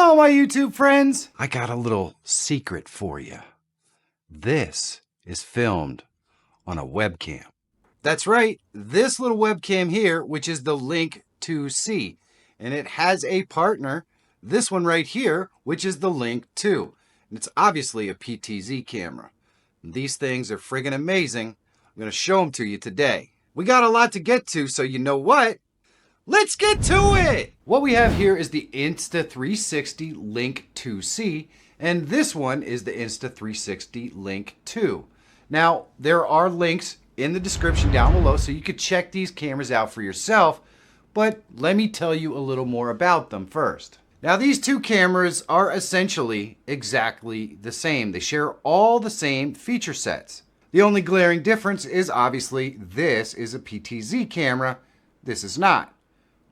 Hello, my YouTube friends. I got a little secret for you. This is filmed on a webcam. That's right, this little webcam here, which is the Link 2C, and it has a partner, this one right here, which is the Link 2. And it's obviously a PTZ camera. And these things are friggin' amazing. I'm gonna show them to you today. We got a lot to get to, so you know what? Let's get to it! What we have here is the Insta360 Link 2C, and this one is the Insta360 Link 2. Now, there are links in the description down below, so you could check these cameras out for yourself, but let me tell you a little more about them first. Now, these two cameras are essentially exactly the same. They share all the same feature sets. The only glaring difference is obviously this is a PTZ camera, this is not.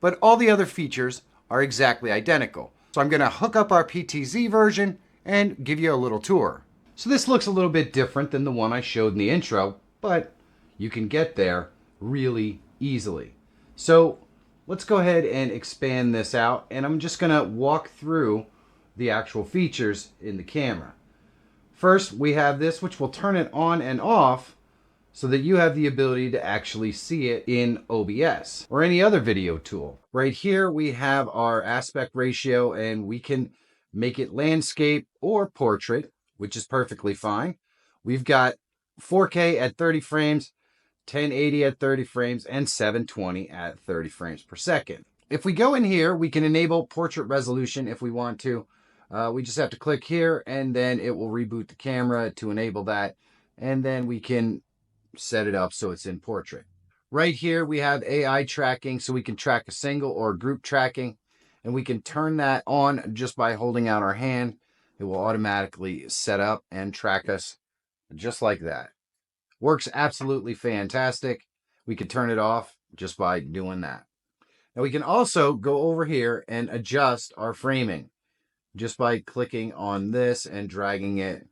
But all the other features are exactly identical. So I'm gonna hook up our PTZ version and give you a little tour. So this looks a little bit different than the one I showed in the intro, but you can get there really easily. So let's go ahead and expand this out, and I'm just gonna walk through the actual features in the camera. First, we have this, which will turn it on and off so that you have the ability to actually see it in OBS or any other video tool. Right here, we have our aspect ratio, and we can make it landscape or portrait, which is perfectly fine. We've got 4K at 30 frames, 1080 at 30 frames, and 720 at 30 frames per second. If we go in here, we can enable portrait resolution if we want to. We just have to click here, and then it will reboot the camera to enable that. And then we can set it up so it's in portrait. Right here we have AI tracking, so we can track a single or group tracking, and we can turn that on just by holding out our hand. It will automatically set up and track us just like that. Works absolutely fantastic. We can turn it off just by doing that. Now we can also go over here and adjust our framing just by clicking on this and dragging it.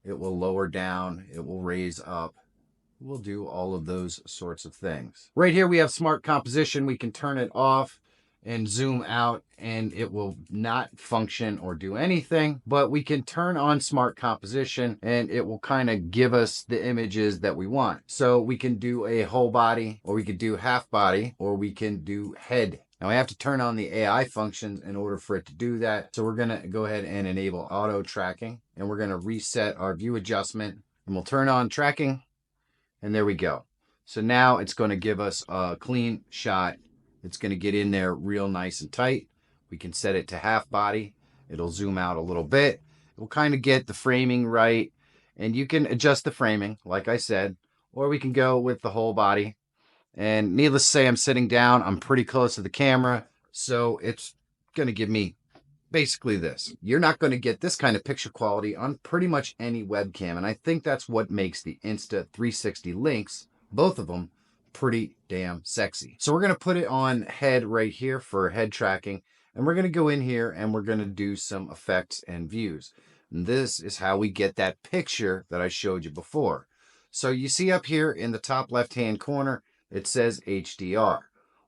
It will lower down, it will raise up. We'll do all of those sorts of things. Right here we have smart composition. We can turn it off and zoom out, and it will not function or do anything, but we can turn on smart composition and it will kind of give us the images that we want. So we can do a whole body, or we could do half body, or we can do head. Now I have to turn on the AI functions in order for it to do that. So we're gonna go ahead and enable auto tracking, and we're gonna reset our view adjustment, and we'll turn on tracking. And there we go. So now it's going to give us a clean shot. It's going to get in there real nice and tight. We can set it to half body. It'll zoom out a little bit. We'll kind of get the framing right. And you can adjust the framing, like I said, or we can go with the whole body. And needless to say, I'm sitting down. I'm pretty close to the camera. So it's going to give me basically this. You're not going to get this kind of picture quality on pretty much any webcam, and I think that's what makes the Insta360 Links, both of them, pretty damn sexy. So we're going to put it on head right here for head tracking, and we're going to go in here and we're going to do some effects and views. And this is how we get that picture that I showed you before. So you see up here in the top left-hand corner, it says HDR.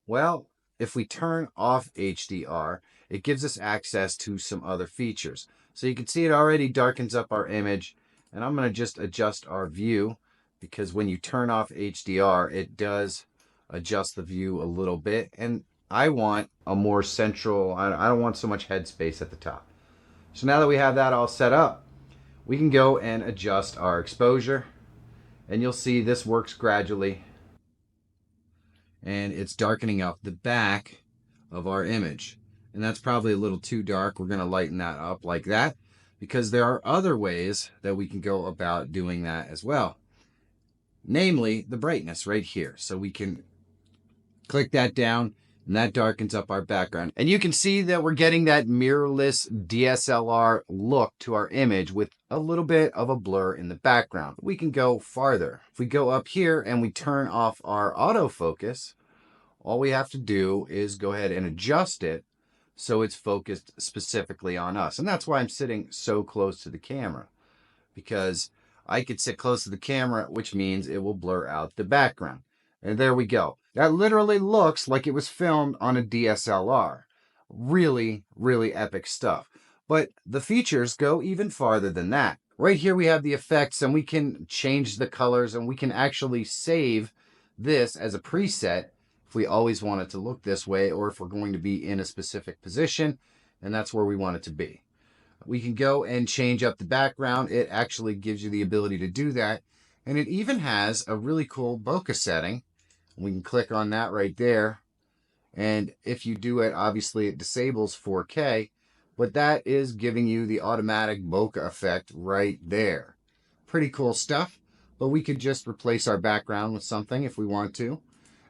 Well, if we turn off HDR, it gives us access to some other features. So you can see it already darkens up our image, and I'm going to just adjust our view, because when you turn off HDR, it does adjust the view a little bit, and I want a more central, I don't want so much headspace at the top. So now that we have that all set up, we can go and adjust our exposure, and you'll see this works gradually, and it's darkening up the back of our image. And that's probably a little too dark. We're going to lighten that up like that, because there are other ways that we can go about doing that as well. Namely, the brightness right here. So we can click that down, and that darkens up our background. And you can see that we're getting that mirrorless DSLR look to our image with a little bit of a blur in the background. We can go farther. If we go up here and we turn off our autofocus, all we have to do is go ahead and adjust it so it's focused specifically on us. And that's why I'm sitting so close to the camera, because I could sit close to the camera, which means it will blur out the background. And there we go. That literally looks like it was filmed on a DSLR. Really, really epic stuff. But the features go even farther than that. Right here we have the effects, and we can change the colors, and we can actually save this as a preset if we always want it to look this way, or if we're going to be in a specific position, and that's where we want it to be. We can go and change up the background. It actually gives you the ability to do that. And it even has a really cool bokeh setting. We can click on that right there. And if you do it, obviously it disables 4K, but that is giving you the automatic bokeh effect right there. Pretty cool stuff, but we could just replace our background with something if we want to.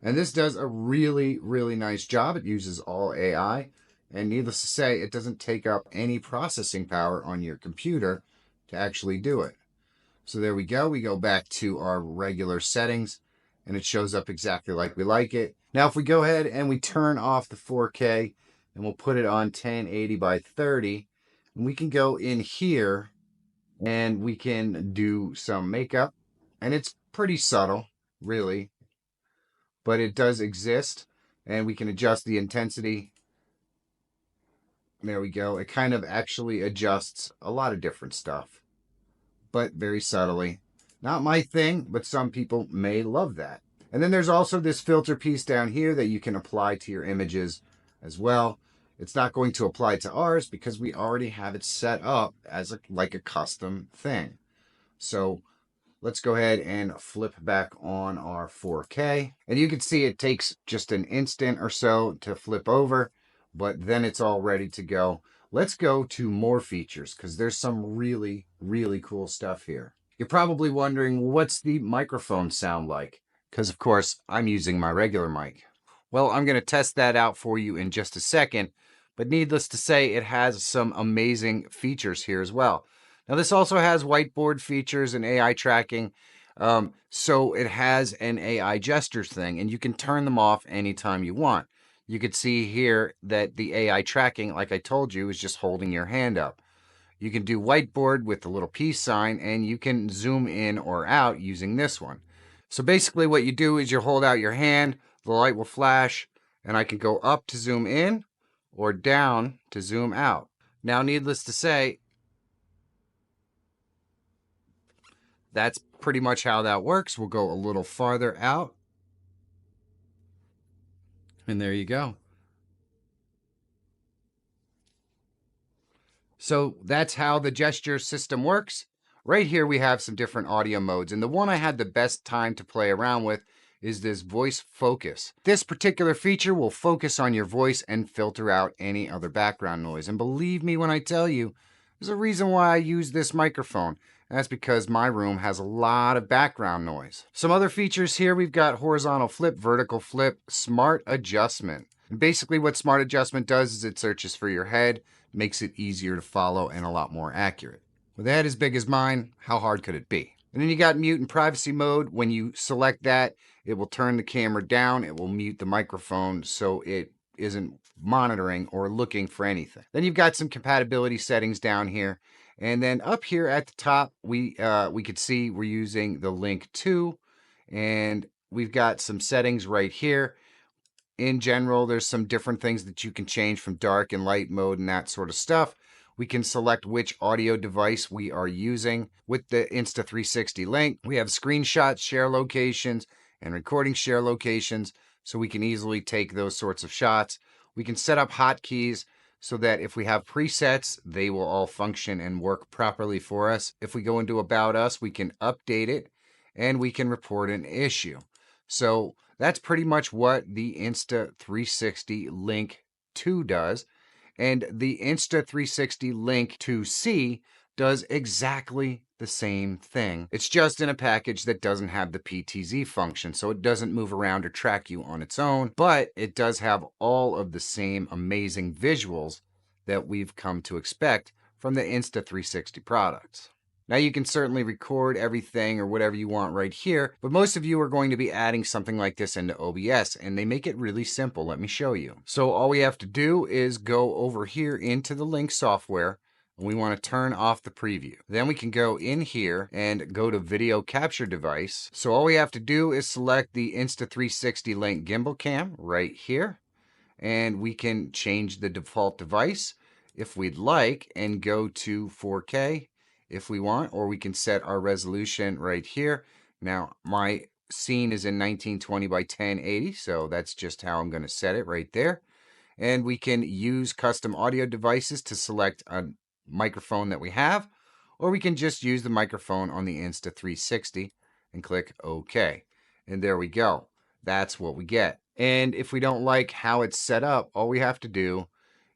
And this does a really, really nice job. It uses all AI. And needless to say, it doesn't take up any processing power on your computer to actually do it. So there we go. We go back to our regular settings, and it shows up exactly like we like it. Now, if we go ahead and we turn off the 4K, and we'll put it on 1080 by 30, and we can go in here and we can do some makeup. And it's pretty subtle, really, but it does exist. And we can adjust the intensity. There we go. It kind of actually adjusts a lot of different stuff, but very subtly. Not my thing, but some people may love that. And then there's also this filter piece down here that you can apply to your images as well. It's not going to apply to ours because we already have it set up as like a custom thing. So let's go ahead and flip back on our 4K. And you can see it takes just an instant or so to flip over, but then it's all ready to go. Let's go to more features because there's some really, really cool stuff here. You're probably wondering, what's the microphone sound like? Because, of course, I'm using my regular mic. Well, I'm going to test that out for you in just a second, but needless to say, it has some amazing features here as well. Now, this also has whiteboard features and AI tracking. So it has an AI gestures thing, and you can turn them off anytime you want. You could see here that the AI tracking, like I told you, is just holding your hand up. You can do whiteboard with the little peace sign, and you can zoom in or out using this one. So basically what you do is you hold out your hand, the light will flash, and I can go up to zoom in or down to zoom out. Now, needless to say, that's pretty much how that works. We'll go a little farther out. And there you go. So that's how the gesture system works. Right here we have some different audio modes, and the one I had the best time to play around with is this voice focus. This particular feature will focus on your voice and filter out any other background noise. And believe me when I tell you, there's a reason why I use this microphone. And that's because my room has a lot of background noise. Some other features here, we've got horizontal flip, vertical flip, smart adjustment. And basically what smart adjustment does is it searches for your head, makes it easier to follow and a lot more accurate. With a head as big as mine, how hard could it be? And then you got mute and privacy mode. When you select that, it will turn the camera down. It will mute the microphone so it isn't monitoring or looking for anything. Then you've got some compatibility settings down here. And then up here at the top, we could see we're using the Link 2. And we've got some settings right here. In general, there's some different things that you can change from dark and light mode and that sort of stuff. We can select which audio device we are using. With the Insta360 link, we have screenshot share locations and recording share locations, so we can easily take those sorts of shots. We can set up hotkeys so that if we have presets, they will all function and work properly for us. If we go into About Us, we can update it and we can report an issue. So that's pretty much what the Insta360 Link 2 does. And the Insta360 Link 2C does exactly the same thing. It's just in a package that doesn't have the PTZ function, so it doesn't move around or track you on its own, but it does have all of the same amazing visuals that we've come to expect from the Insta360 products. Now you can certainly record everything or whatever you want right here, but most of you are going to be adding something like this into OBS, and they make it really simple. Let me show you. So all we have to do is go over here into the Link software, and we want to turn off the preview. Then we can go in here and go to Video Capture Device. So all we have to do is select the Insta360 Link Gimbal Cam right here, and we can change the default device. if we'd like and go to 4K if we want, or we can set our resolution right here. Now, my scene is in 1920 by 1080, so that's just how I'm going to set it right there. And we can use custom audio devices to select a microphone that we have, or we can just use the microphone on the Insta360 and click OK. And there we go. That's what we get. And if we don't like how it's set up, all we have to do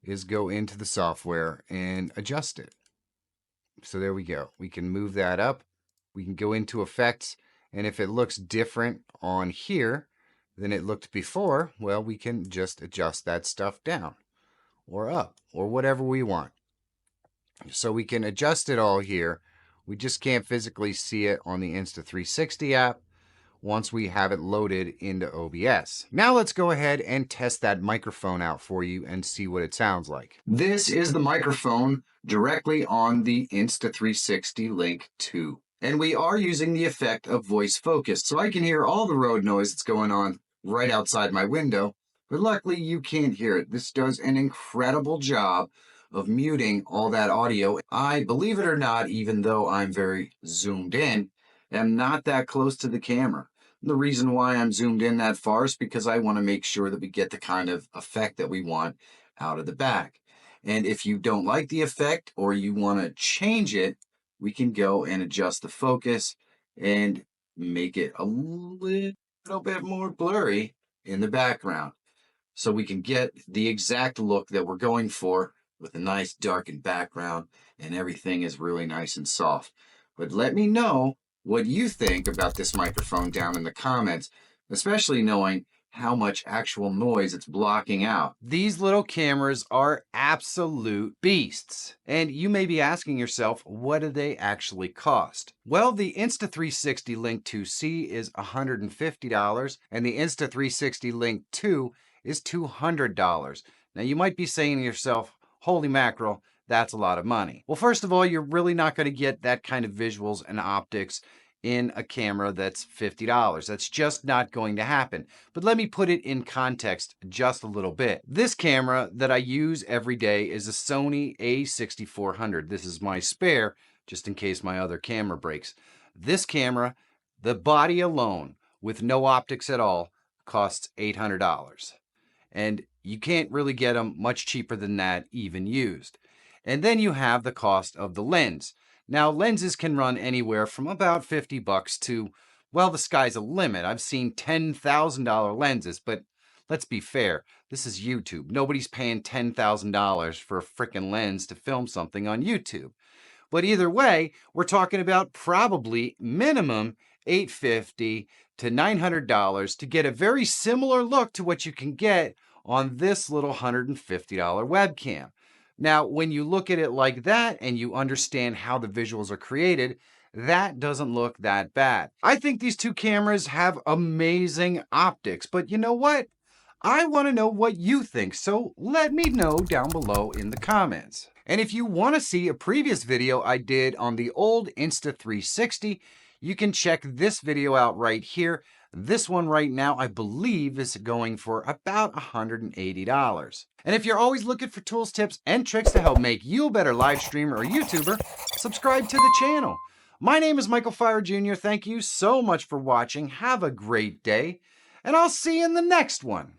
is go into the software and adjust it. So there we go. We can move that up. We can go into effects, and if it looks different on here than it looked before, well, we can just adjust that stuff down or up or whatever we want. So we can adjust it all here. We just can't physically see it on the Insta360 app once we have it loaded into OBS. Now let's go ahead and test that microphone out for you and see what it sounds like. This is the microphone directly on the Insta360 Link 2. And we are using the effect of voice focus, so I can hear all the road noise that's going on right outside my window, but luckily you can't hear it. This does an incredible job of muting all that audio. I, believe it or not, even though I'm very zoomed in, am not that close to the camera. The reason why I'm zoomed in that far is because I want to make sure that we get the kind of effect that we want out of the back. And if you don't like the effect or you want to change it, we can go and adjust the focus and make it a little bit more blurry in the background. So we can get the exact look that we're going for with a nice darkened background, and everything is really nice and soft. But let me know what you think about this microphone down in the comments, especially knowing how much actual noise it's blocking out. These little cameras are absolute beasts. And you may be asking yourself, what do they actually cost? Well, the Insta360 Link 2C is $150, and the Insta360 Link 2 is $200. Now, you might be saying to yourself, holy mackerel, that's a lot of money. Well, first of all, you're really not going to get that kind of visuals and optics in a camera that's $50. That's just not going to happen. But let me put it in context just a little bit. This camera that I use every day is a Sony a6400. This is my spare, just in case my other camera breaks. This camera, the body alone, with no optics at all, costs $800. And you can't really get them much cheaper than that, even used. And then you have the cost of the lens. Now, lenses can run anywhere from about $50 to, well, the sky's the limit. I've seen $10,000 lenses, but let's be fair. This is YouTube. Nobody's paying $10,000 for a frickin' lens to film something on YouTube. But either way, we're talking about probably minimum $850 to $900 to get a very similar look to what you can get on this little $150 webcam. Now, when you look at it like that and you understand how the visuals are created, that doesn't look that bad. I think these two cameras have amazing optics, but you know what? I want to know what you think, so let me know down below in the comments. And if you want to see a previous video I did on the old Insta360, you can check this video out right here. This one right now, I believe, is going for about $180. And if you're always looking for tools, tips, and tricks to help make you a better live streamer or YouTuber, subscribe to the channel. My name is Michael Fire Jr. Thank you so much for watching. Have a great day, and I'll see you in the next one.